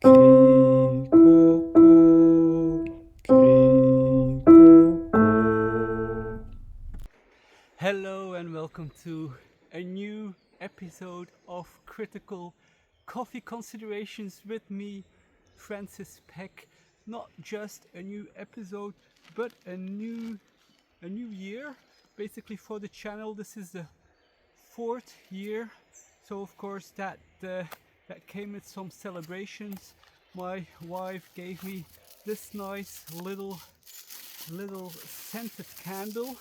Krikoko, krikoko. Hello and welcome to a new episode of Critical Coffee Considerations with me, Francis Peck. Not just a new episode, but a new year. Basically, for the channel, this is the fourth year. So of course that came with some celebrations. My wife gave me this nice little scented candle.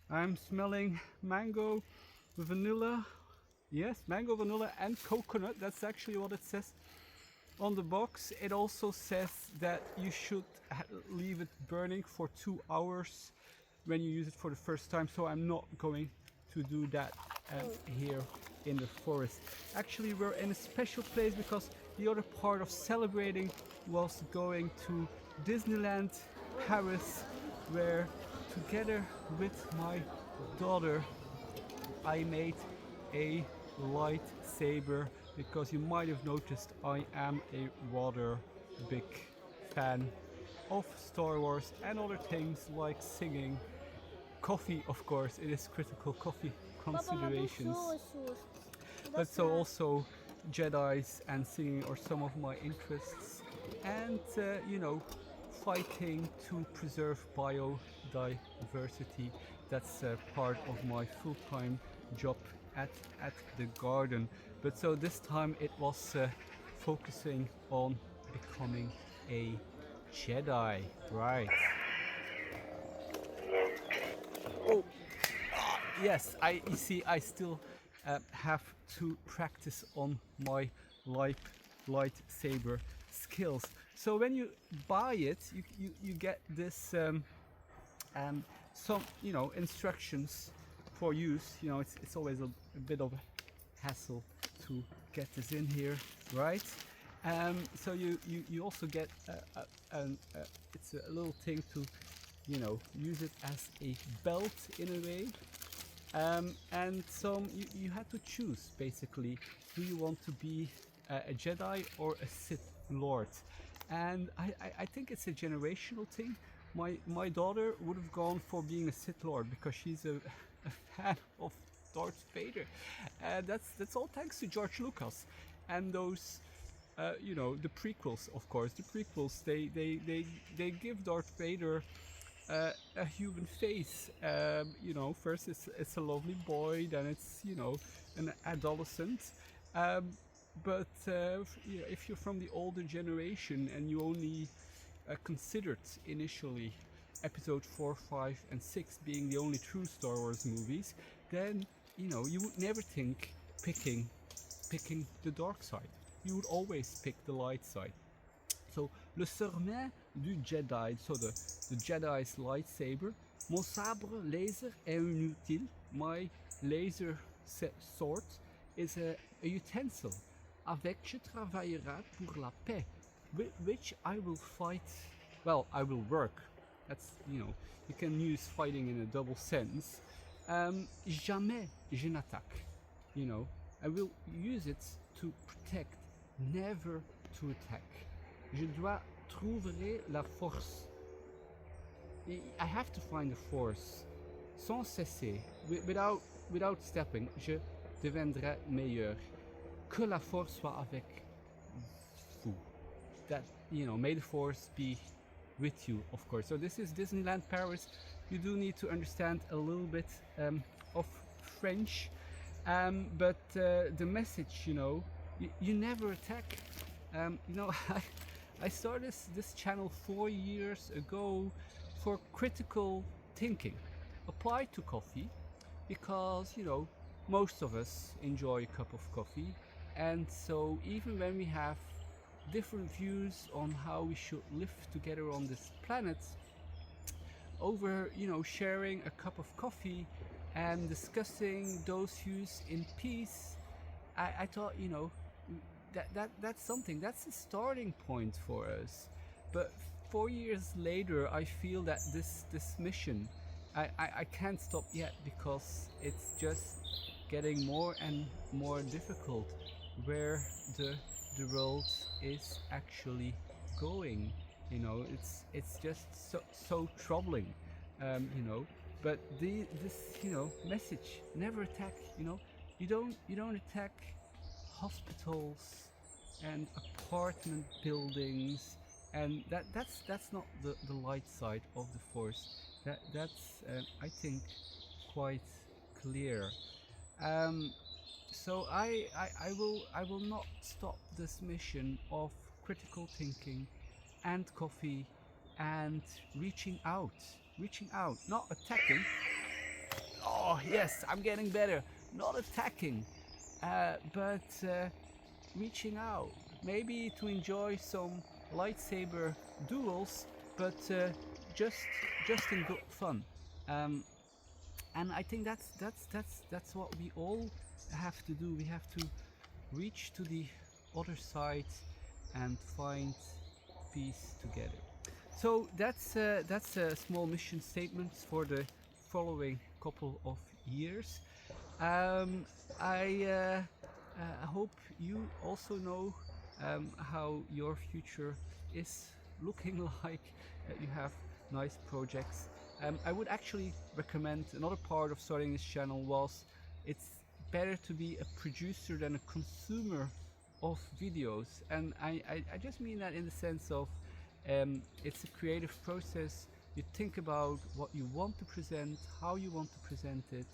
I'm smelling mango, vanilla. Yes, mango, vanilla and coconut. That's actually what it says on the box. It also says that you should leave it burning for 2 hours when you use it for the first time. So I'm not going to do that here in the forest. Actually, we're in a special place because the other part of celebrating was going to Disneyland Paris, where together with my daughter I made a lightsaber, because you might have noticed I am a rather big fan of Star Wars and other things like singing. Coffee, of course, it is critical coffee considerations. But so also Jedi's and singing are some of my interests. And, fighting to preserve biodiversity. That's part of my full-time job at the garden. But so this time it was focusing on becoming a Jedi, right? Oh, yes, you see, I still have to practice on my light lightsaber skills. So when you buy it, you get this some instructions for use. It's always a bit of a hassle to get this in here, right? So you also get it's a little thing to use it as a belt in a way. And so you had to choose, basically, do you want to be a Jedi or a Sith Lord? And I think it's a generational thing. My daughter would have gone for being a Sith Lord because she's a fan of Darth Vader. That's all thanks to George Lucas and those the prequels. Of course, the prequels, they give Darth Vader a human face. First it's a lovely boy, then it's an adolescent. But if you're from the older generation and you only considered initially episode 4, 5 and 6 being the only true Star Wars movies, then you would never think picking the dark side. You would always pick the light side. So, le serment du Jedi, so the Jedi's lightsaber. Mon sabre laser est inutile. My laser sword is a utensil. Avec je travaillerai pour la paix, with which I will fight. Well, I will work. That's you can use fighting in a double sense. Jamais je n'attaque. I will use it to protect, never to attack. Je dois trouver la force. I have to find the force. Sans cesser, without stopping. Je deviendrai meilleur. Que la force soit avec vous. That, may the force be with you, of course. So this is Disneyland Paris. You do need to understand a little bit of French. But the message, you never attack. I started this channel 4 years ago for critical thinking applied to coffee, because most of us enjoy a cup of coffee, and so even when we have different views on how we should live together on this planet, over sharing a cup of coffee and discussing those views in peace, I thought that's something, that's a starting point for us. But 4 years later, I feel that this mission, I can't stop yet, because it's just getting more and more difficult, where the the world is actually going. You know, it's just so troubling. You know, but this message, never attack. You know, you don't attack hospitals and apartment buildings, and that's not the light side of the force. That's I think quite clear. Um, so I will not stop this mission of critical thinking and coffee and reaching out, not attacking. Oh yes, I'm getting better. Not attacking, but reaching out. Maybe to enjoy some lightsaber duels, but just just in good fun. Um, and I think that's what we all have to do. We have to reach to the other side and find peace together. So that's a small mission statement for the following couple of years. Um, I hope you also know how your future is looking like. You have nice projects. I would actually recommend another part of starting this channel was it's better to be a producer than a consumer of videos, and I just mean that in the sense of it's a creative process. You think about what you want to present, how you want to present it,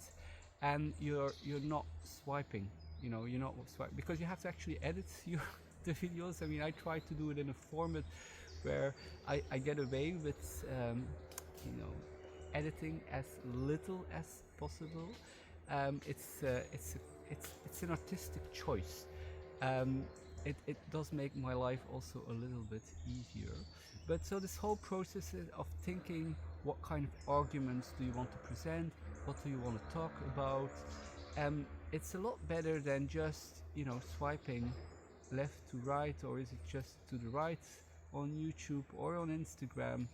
and you're not swiping. You know, you're not swiping because you have to actually edit your the videos. I mean, I try to do it in a format where I get away with editing as little as possible. It's an artistic choice. It does make my life also a little bit easier. But so this whole process of thinking, what kind of arguments do you want to present? What do you want to talk about? It's a lot better than just swiping left to right, or is it just to the right on YouTube or on Instagram.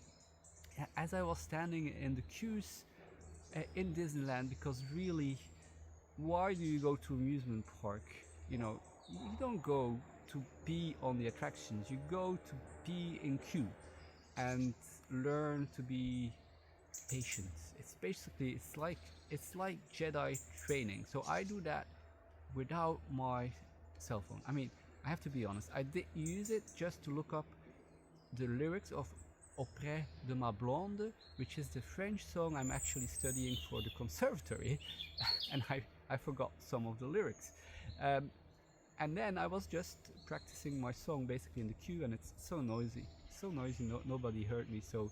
As I was standing in the queues in Disneyland, because really, why do you go to amusement park? You don't go to be on the attractions. You go to be in queue and learn to be patient. It's like Jedi training. So I do that without my cell phone. I mean, I have to be honest. I did use it just to look up the lyrics of Auprès de ma blonde, which is the French song I'm actually studying for the conservatory, and I forgot some of the lyrics. And then I was just practicing my song basically in the queue, and it's so noisy, nobody heard me, so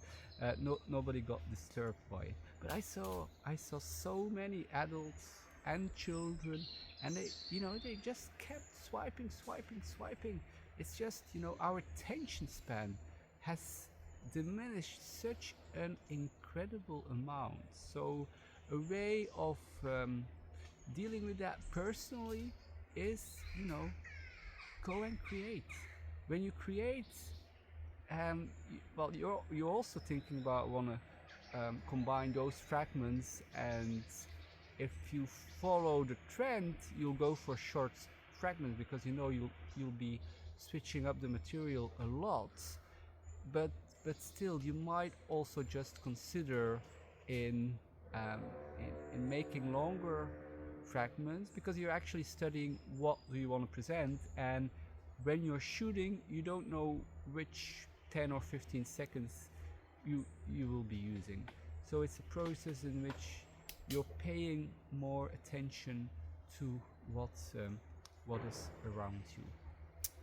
nobody got disturbed by it. But I saw so many adults and children, and they just kept swiping. It's just, our attention span has diminished such an incredible amount. So a way of dealing with that personally is, go and create. When you create, well, you're also thinking about want to combine those fragments, and if you follow the trend, you'll go for short fragments because you'll be switching up the material a lot. But still, you might also just consider in making longer fragments, because you're actually studying what do you want to present, and when you're shooting, you don't know which 10 or 15 seconds you will be using. So it's a process in which you're paying more attention to what is around you.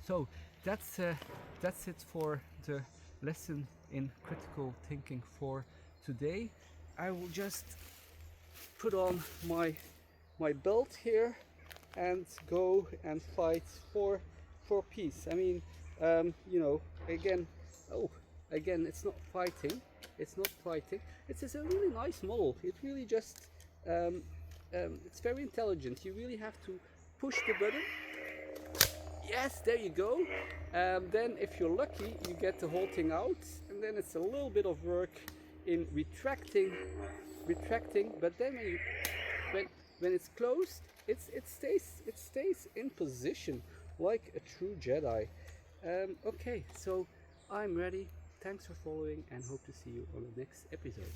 So that's it for the lesson in critical thinking for today. I will just put on my belt here and go and fight for peace. I mean, again, it's not fighting. It's just a really nice model. It really just it's very intelligent. You really have to push the button. Yes, there you go. Then if you're lucky, you get the whole thing out, and then it's a little bit of work in retracting, but then when it's closed, it stays in position. like a true Jedi. Okay, so I'm ready. Thanks for following and hope to see you on the next episode.